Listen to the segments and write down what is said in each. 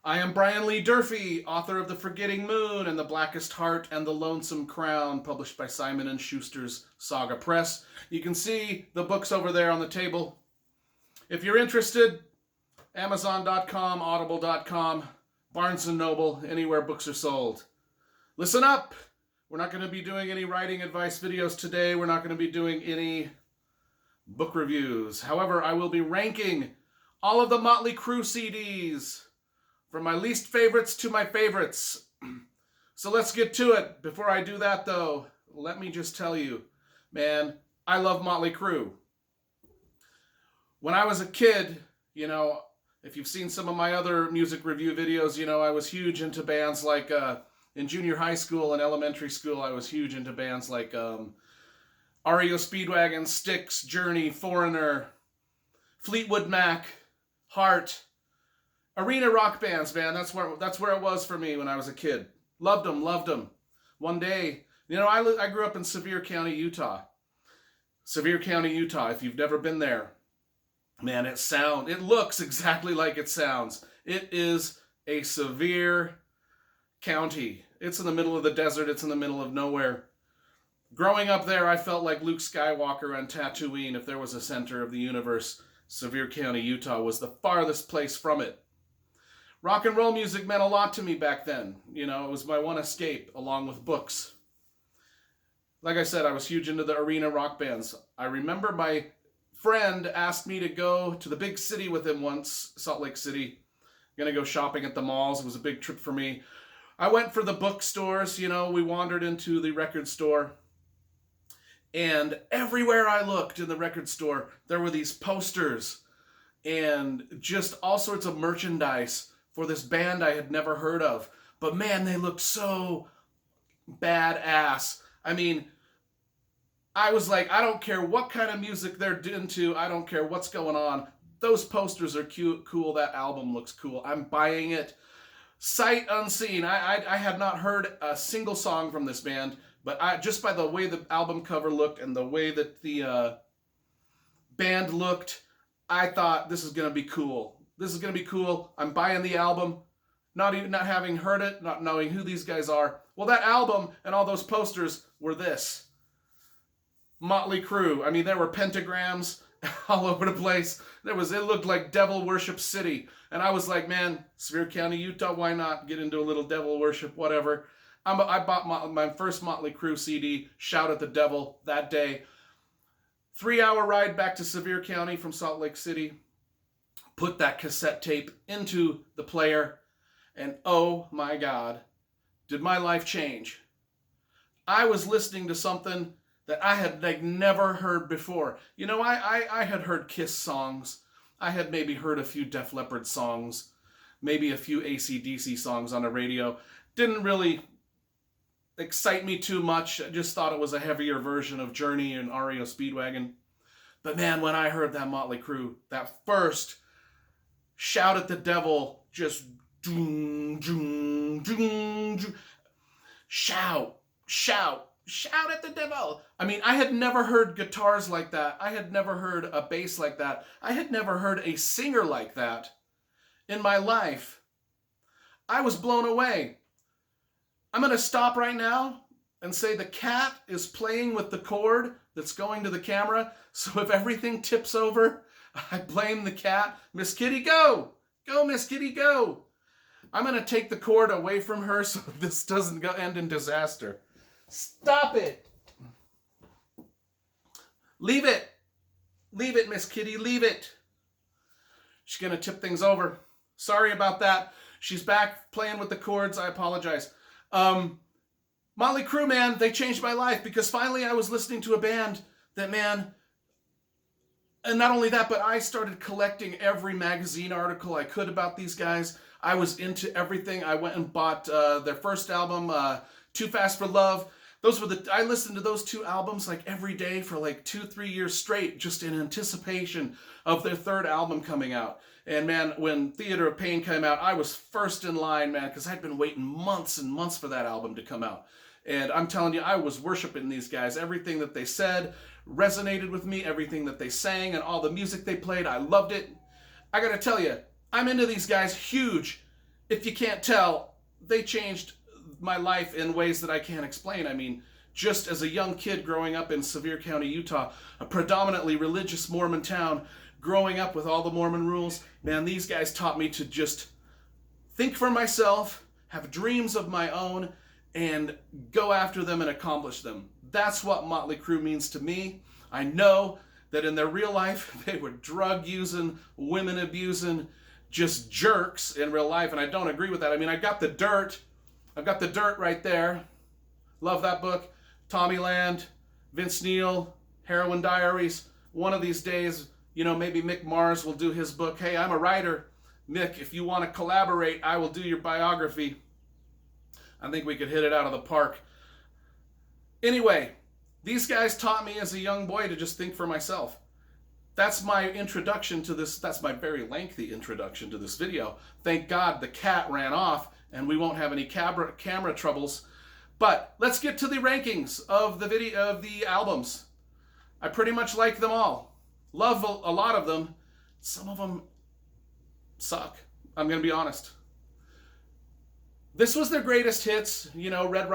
I am Brian Lee Durfee, author of The Forgetting Moon and The Blackest Heart and The Lonesome Crown, published by Simon & Schuster's Saga Press. You can see the books over there on the table. If you're interested, Amazon.com, Audible.com, Barnes & Noble, anywhere books are sold. Listen up! We're not going to be doing any writing advice videos today. We're not going to be doing any book reviews. However, I will be ranking all of the Motley Crue CDs from my least favorites to my favorites. So let's get to it. Before I do that, though, let me just tell you, man, I love Motley Crue. When I was a kid, if you've seen some of my other music review videos, I was huge into bands like, in junior high school and elementary school, I was huge into bands like REO Speedwagon, Styx, Journey, Foreigner, Fleetwood Mac, Heart. Arena rock bands, man. That's where it was for me when I was a kid. Loved them. One day, I grew up in Sevier County, Utah. Sevier County, Utah. If you've never been there, man, it looks exactly like it sounds. It is a severe county. It's in the middle of the desert. It's in the middle of nowhere. Growing up there, I felt like Luke Skywalker on Tatooine. If there was a center of the universe, Sevier County, Utah was the farthest place from it. Rock and roll music meant a lot to me back then. It was my one escape, along with books. Like I said, I was huge into the arena rock bands. I remember my friend asked me to go to the big city with him once, Salt Lake City. Gonna go shopping at the malls. It was a big trip for me. I went for the bookstores. We wandered into the record store. And everywhere I looked in the record store, there were these posters and just all sorts of merchandise for this band I had never heard of. But man, they looked so badass. I mean, I was like, I don't care what kind of music they're into. I don't care what's going on. Those posters are cute, cool. That album looks cool. I'm buying it. Sight unseen. I had not heard a single song from this band, but just by the way the album cover looked and the way that the band looked, I thought this is going to be cool. This is going to be cool. I'm buying the album, not having heard it, not knowing who these guys are. Well, that album and all those posters were this. Motley Crue. I mean, there were pentagrams all over the place. It looked like Devil Worship City. And I was like, man, Sevier County, Utah, why not get into a little devil worship, whatever. I bought my first Motley Crue CD, Shout at the Devil, that day. 3-hour ride back to Sevier County from Salt Lake City. Put that cassette tape into the player, and oh my God, did my life change. I was listening to something that I had never heard before. I had heard Kiss songs. I had maybe heard a few Def Leppard songs, maybe a few AC/DC songs on the radio. Didn't really excite me too much. I just thought it was a heavier version of Journey and REO Speedwagon. But man, when I heard that Motley Crue, that first Shout at the Devil, just doom, doom, doom, doom. Shout at the devil. I mean, I had never heard guitars like that. I had never heard a bass like that. I had never heard a singer like that in my life. I was blown away. I'm going to stop right now and say the cat is playing with the cord that's going to the camera. So if everything tips over, I blame the cat. Miss Kitty, go! Go, Miss Kitty, go! I'm going to take the cord away from her so this doesn't end in disaster. Stop it! Leave it! Leave it, Miss Kitty, leave it! She's going to tip things over. Sorry about that. She's back playing with the cords. I apologize. Motley Crue, man, they changed my life because finally I was listening to a band that, man, and not only that, but I started collecting every magazine article I could about these guys. I was into everything. I went and bought their first album, Too Fast for Love. I listened to those two albums like every day for like 2-3 years straight, just in anticipation of their third album coming out. And man, when Theater of Pain came out, I was first in line, man, because I'd been waiting months and months for that album to come out. And I'm telling you, I was worshiping these guys. Everything that they said resonated with me. Everything that they sang and all the music they played, I loved it. I gotta tell you, I'm into these guys huge. if you can't tell, they changed my life in ways that I can't explain. I mean, just as a young kid growing up in Sevier County, Utah, a predominantly religious Mormon town, growing up with all the Mormon rules, man, these guys taught me to just think for myself, have dreams of my own, and go after them and accomplish them. That's what Motley Crue means to me. I know that in their real life, they were drug using, women abusing, just jerks in real life, and I don't agree with that. I mean, I've got the dirt right there. Love that book. Tommy Land, Vince Neil, Heroin Diaries. One of these days, you know, maybe Mick Mars will do his book. Hey, I'm a writer. Mick, if you want to collaborate, I will do your biography. I think we could hit it out of the park. Anyway, these guys taught me as a young boy to just think for myself. That's my introduction to this. That's my very lengthy introduction to this video. Thank God the cat ran off and we won't have any camera troubles. But let's get to the rankings of the albums. I pretty much like them all. Love a lot of them. Some of them suck. I'm going to be honest. This was their greatest hits, you know, Red,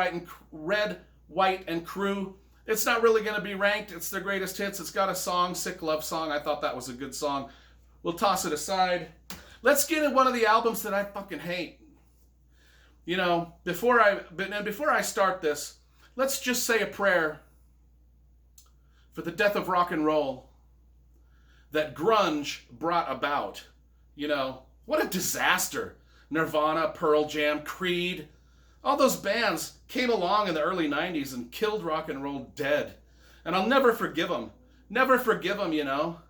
White, and Crue. It's not really going to be ranked. It's their greatest hits. It's got a song, Sick Love Song. I thought that was a good song. We'll toss it aside. Let's get at one of the albums that I fucking hate. You know, before I start this, let's just say a prayer for the death of rock and roll that grunge brought about. You know, what a disaster. Nirvana, Pearl Jam, Creed, all those bands came along in the early 90s and killed rock and roll dead. And I'll never forgive them. Never forgive them, you know.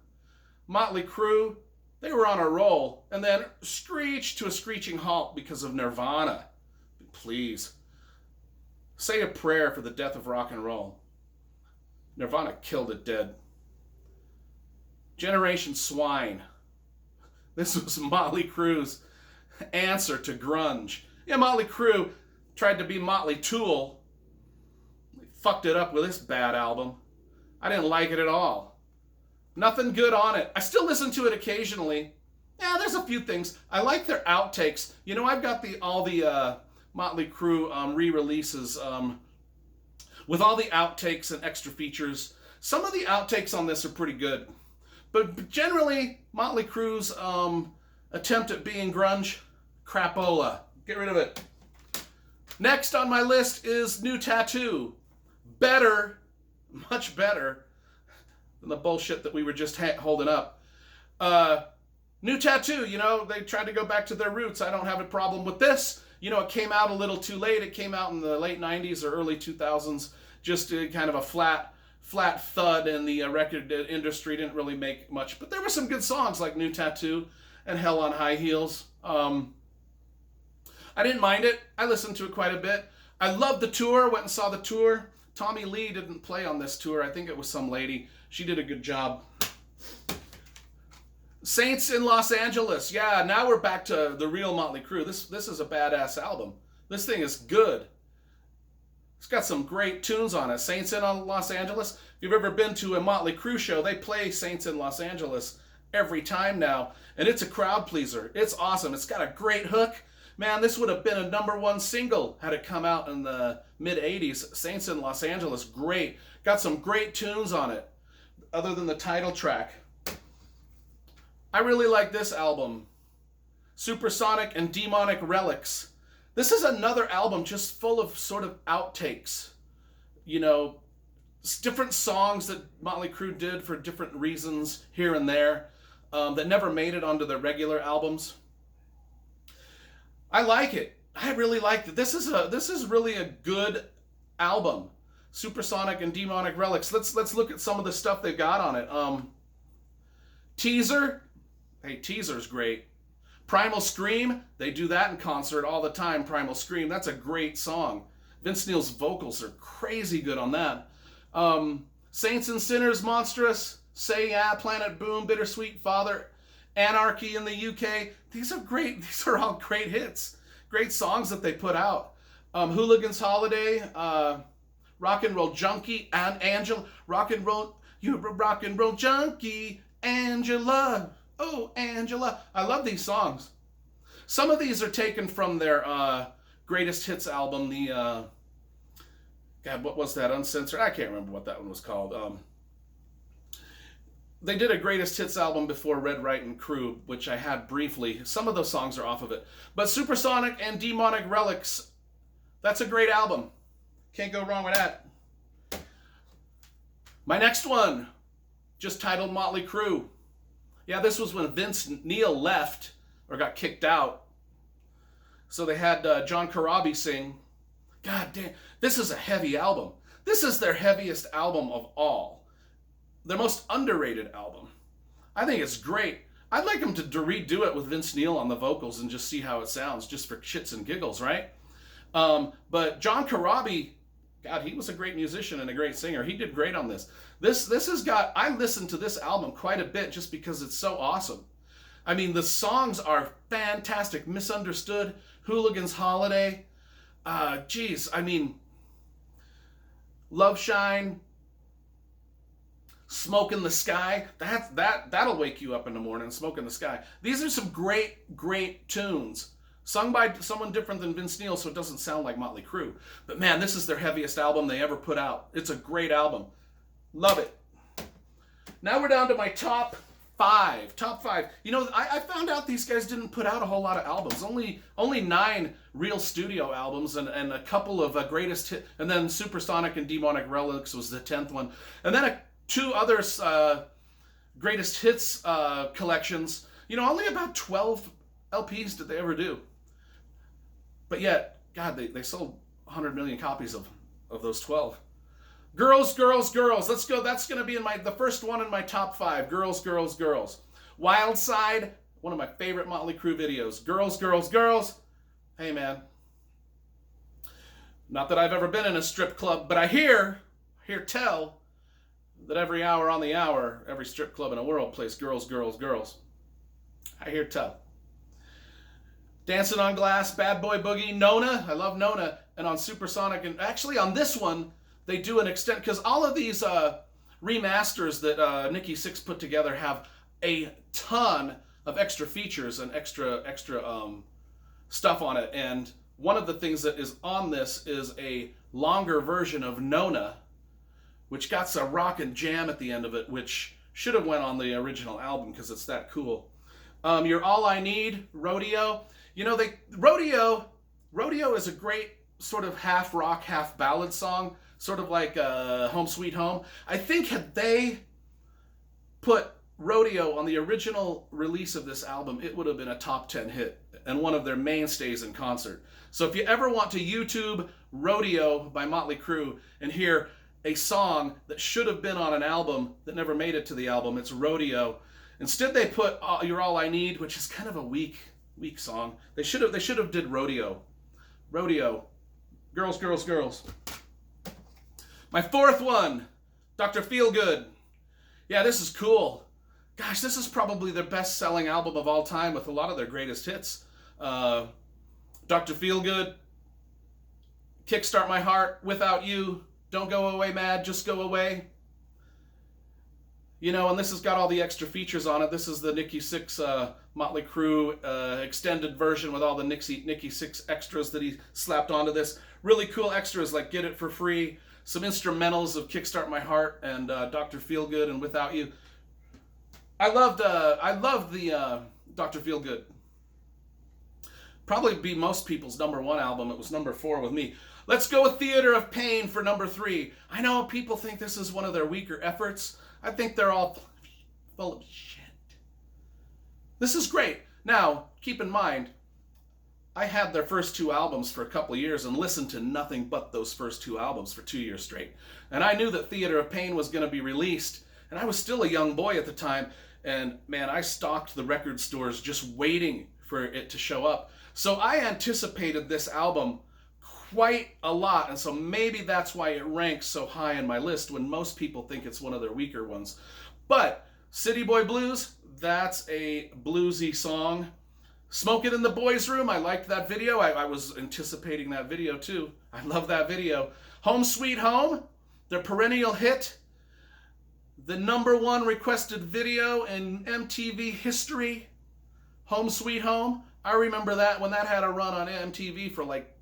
Motley Crue, they were on a roll and then screeched to a screeching halt because of Nirvana. Please, say a prayer for the death of rock and roll. Nirvana killed it dead. Generation Swine. This was Motley Crue's answer to grunge. Yeah, Motley Crue tried to be Motley Tool. They fucked it up with this bad album. I didn't like it at all. Nothing good on it. I still listen to it occasionally. Yeah, there's a few things. I like their outtakes. You know, I've got all the Motley Crue re-releases with all the outtakes and extra features. Some of the outtakes on this are pretty good. But generally, Motley Crue's attempt at being grunge, crapola. Get rid of it. Next on my list is New Tattoo. Better, much better than the bullshit that we were just holding up. New Tattoo, you know, they tried to go back to their roots. I don't have a problem with this. You know, it came out a little too late. It came out in the late 90s or early 2000s. Just kind of a flat thud, and the record industry didn't really make much. But there were some good songs like New Tattoo and Hell on High Heels. I didn't mind it. I listened to it quite a bit. I loved the tour. Went and saw the tour. Tommy Lee didn't play on this tour. I think it was some lady. She did a good job. Saints in Los Angeles. Yeah, now we're back to the real Motley Crue. This is a badass album. This thing is good. It's got some great tunes on it. Saints in Los Angeles. If you've ever been to a Motley Crue show, they play Saints in Los Angeles every time now. And it's a crowd pleaser. It's awesome. It's got a great hook. Man, this would have been a #1 single had it come out in the mid-'80s. Saints in Los Angeles, great. Got some great tunes on it, other than the title track. I really like this album. Supersonic and Relics. This is another album just full of sort of outtakes. You know, different songs that Motley Crue did for different reasons here and there that never made it onto their regular albums. I like it. I really liked it. This is really a good album. Supersonic and Relics. Let's look at some of the stuff they've got on it. Teaser. Hey, Teaser's great. Primal Scream. They do that in concert all the time. Primal Scream. That's a great song. Vince Neil's vocals are crazy good on that. Saints and Sinners, Monstrous. Say Yeah, Planet Boom, Bittersweet Father, Anarchy in the UK. These are great. These are all great hits. Great songs that they put out. Hooligan's Holiday, Rock and Roll Junkie, and Angela. You're a rock and roll junkie, Angela. Oh, Angela. I love these songs. Some of these are taken from their greatest hits album, the God, what was that? Uncensored? I can't remember what that one was called. They did a greatest hits album before Red, Right, and Crew, which I had briefly. Some of those songs are off of it. But Supersonic and Demonic Relics, that's a great album. Can't go wrong with that. My next one, just titled Motley Crue. Yeah, this was when Vince Neil left or got kicked out. So they had John Corabi sing. God damn, this is a heavy album. This is their heaviest album of all. Their most underrated album. I think it's great. I'd like them to redo it with Vince Neil on the vocals and just see how it sounds, just for shits and giggles, right? But John Corabi, God, he was a great musician and a great singer. He did great on this. This has got, I listened to this album quite a bit just because it's so awesome. I mean, the songs are fantastic. Misunderstood, Hooligan's Holiday, geez, I mean, Love Shine, Smoke in the Sky, that'll wake you up in the morning, Smoke in the Sky. These are some great tunes, sung by someone different than Vince Neil, so it doesn't sound like Motley Crue. But man, this is their heaviest album they ever put out. It's a great album. Love it. Now we're down to my top five. Top five. You know, I found out these guys didn't put out a whole lot of albums. Only 9 real studio albums and a couple of greatest hit, and then Supersonic and Demonic Relics was the 10th one. And then 2 other greatest hits collections. You know, only about 12 LPs did they ever do. But yet, God, they sold 100 million copies of those 12. Girls, Girls, Girls. Let's go. That's going to be the first one in my top 5. Girls, Girls, Girls. Wild Side, one of my favorite Motley Crue videos. Girls, Girls, Girls. Hey, man. Not that I've ever been in a strip club, but I hear tell that every hour on the hour, every strip club in the world plays Girls, Girls, Girls. I hear tell. Dancing on Glass, Bad Boy Boogie, Nona. I love Nona. And on Supersonic, and actually on this one, they do an extent, because all of these remasters that Nikki Sixx put together have a ton of extra features and extra stuff on it. And one of the things that is on this is a longer version of Nona, which got a rock and jam at the end of it, which should have went on the original album because it's that cool. You're All I Need, Rodeo. You know, Rodeo is a great sort of half rock, half ballad song, sort of like Home Sweet Home. I think had they put Rodeo on the original release of this album, it would have been a top 10 hit and one of their mainstays in concert. So if you ever want to YouTube Rodeo by Motley Crue and hear a song that should have been on an album that never made it to the album, it's Rodeo. Instead they put You're All I Need, which is kind of a weak song. They should have did Rodeo. Rodeo. Girls, Girls, Girls. My 4th one, Dr. Feelgood. Yeah, this is cool. Gosh, this is probably their best-selling album of all time with a lot of their greatest hits. Dr. Feelgood, Kickstart My Heart, Without You, Don't Go Away Mad, Just Go Away. You know, and this has got all the extra features on it. This is the Nikki Sixx Motley Crue extended version with all the Nikki Sixx extras that he slapped onto this. Really cool extras like Get It For Free, some instrumentals of Kickstart My Heart and Dr. Feelgood and Without You. I loved the Dr. Feelgood. Probably be most people's number 1 album. It was number 4 with me. Let's go with Theater of Pain for number 3. I know people think this is one of their weaker efforts. I think they're all full of shit. This is great. Now, keep in mind, I had their first 2 albums for a couple of years and listened to nothing but those first 2 albums for 2 years straight. And I knew that Theater of Pain was going to be released, and I was still a young boy at the time, and man, I stalked the record stores just waiting for it to show up. So I anticipated this album quite a lot, and so maybe that's why it ranks so high in my list when most people think it's one of their weaker ones. But City Boy Blues, that's a bluesy song. Smoke It in the Boys' Room, I liked that video. I was anticipating that video too. I love that video. Home Sweet Home, their perennial hit. The number 1 requested video in MTV history. Home Sweet Home. I remember that when that had a run on MTV for like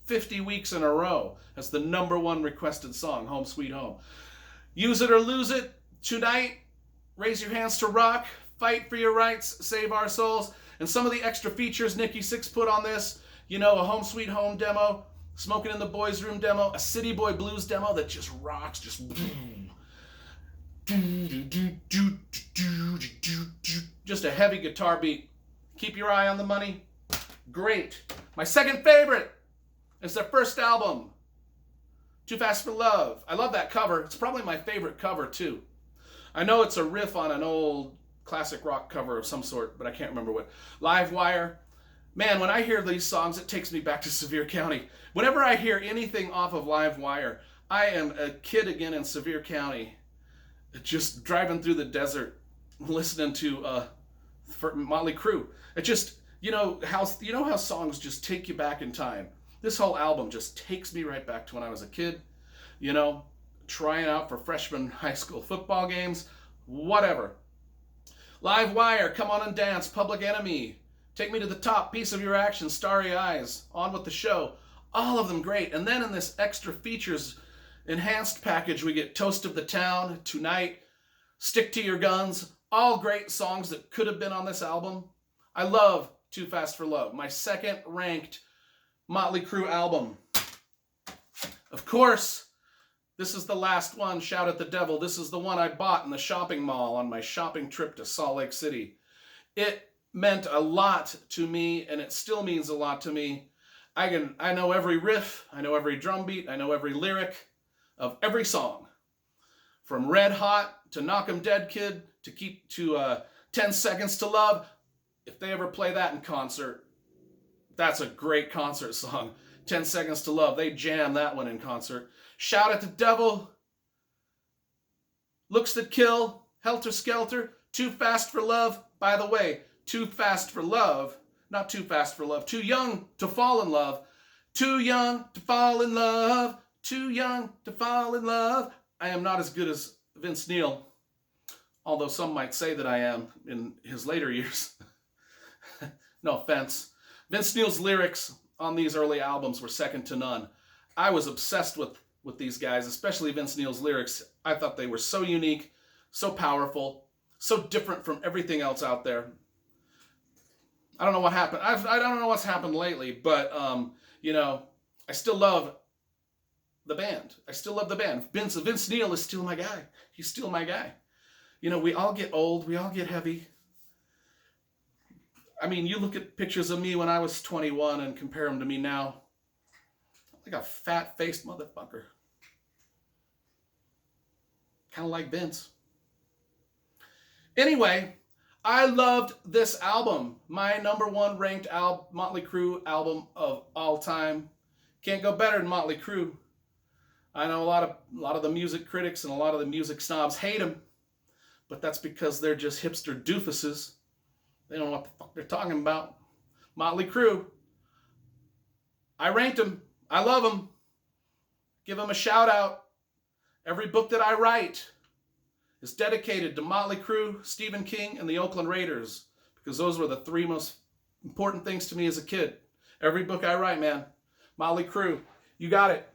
50 weeks in a row as the #1 requested song, Home Sweet Home. Use It or Lose It, Tonight, Raise Your Hands to Rock, Fight for Your Rights, Save Our Souls, and some of the extra features Nikki Sixx put on this, you know, a Home Sweet Home demo, Smoking in the Boys Room demo, a City Boy Blues demo that just rocks, just a heavy guitar beat. Keep Your Eye on the Money, great. My second favorite is their first album, Too Fast for Love. I love that cover. It's probably my favorite cover too. I know it's a riff on an old classic rock cover of some sort, but I can't remember what. Live Wire. Man, when I hear these songs, it takes me back to Sevier County. Whenever I hear anything off of Live Wire, I am a kid again in Sevier County, just driving through the desert, listening to Motley Crue. It just, you know how songs just take you back in time. This whole album just takes me right back to when I was a kid, you know, trying out for freshman high school football games, whatever. Live Wire, Come On and Dance, Public Enemy, Take Me to the Top, Piece of Your Action, Starry Eyes, On With the Show, all of them great. And then in this extra features enhanced package, we get Toast of the Town, Tonight, Stick to Your Guns, all great songs that could have been on this album. I love Too Fast for Love, my second ranked Motley Crue album. Of course, this is the last one, Shout at the Devil. This is the one I bought in the shopping mall on my shopping trip to Salt Lake City. It meant a lot to me, and it still means a lot to me. I know every riff, I know every drum beat, I know every lyric of every song. From Red Hot to Knock 'Em Dead Kid to 10 Seconds to Love. If they ever play that in concert, that's a great concert song. 10 Seconds to Love, they jam that one in concert. Shout at the Devil, Looks That Kill, Helter Skelter, Too Fast for Love. By the way, Too Fast for Love, not Too Fast for Love, Too Young to Fall in Love, Too Young to Fall in Love, Too Young to Fall in Love. I am not as good as Vince Neil, although some might say that I am in his later years. No offense. Vince Neil's lyrics on these early albums were second to none. I was obsessed with these guys, especially Vince Neil's lyrics. I thought they were so unique, so powerful, so different from everything else out there. I don't know what happened. I don't know what's happened lately, but, you know, I still love the band. I still love the band. Vince Neil is still my guy. He's still my guy. You know, we all get old. We all get heavy. I mean, you look at pictures of me when I was 21 and compare them to me now. I'm like a fat-faced motherfucker. Kind of like Vince. Anyway, I loved this album. My #1 ranked Motley Crue album of all time. Can't go better than Motley Crue. I know a lot of the music critics and a lot of the music snobs hate them, but that's because they're just hipster doofuses. They don't know what the fuck they're talking about. Motley Crue. I ranked them. I love them. Give them a shout out. Every book that I write is dedicated to Motley Crue, Stephen King, and the Oakland Raiders, because those were the 3 most important things to me as a kid. Every book I write, man. Motley Crue. You got it.